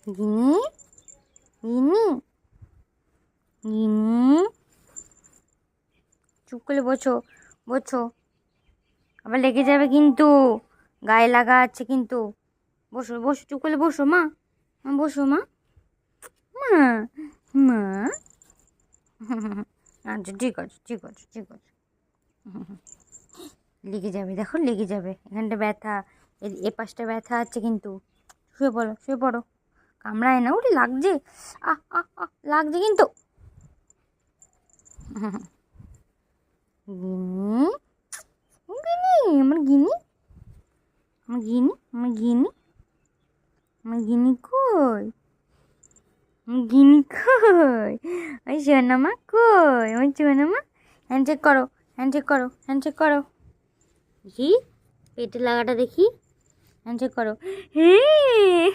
গিনি গিনি গিনি, চুপ করে বসো বসো, আবার লেগে যাবে কিন্তু, গায়ে লাগা আছে কিন্তু। বসো বসো, চুপ করে বসো মা, বসো মা, মা মা। আচ্ছা ঠিক আছে ঠিক আছে ঠিক আছে। লেগে যাবে, দেখো লেগে যাবে, এখানটা ব্যথা, এ পাশটা ব্যথা আছে কিন্তু। শুয়ে পড়ো শুয়ে পড়ো, কামড়ায় না, ওরে লাগছে, আহ আহ আহ লাগছে কিন্তু। গিনি গিনি, আমার গিনি, আমার গিনি, আমার গিনি, আমার গিনি কই, আমার গিনি কই, ওই সোনামা কই, ওই সোনামা। হ্যান্ডশেক করো, হ্যান্ডশেক করো, হ্যান্ডশেক করো, দেখি পেটে লাগাটা দেখি, হ্যান্ডশেক করো। হ্যাঁ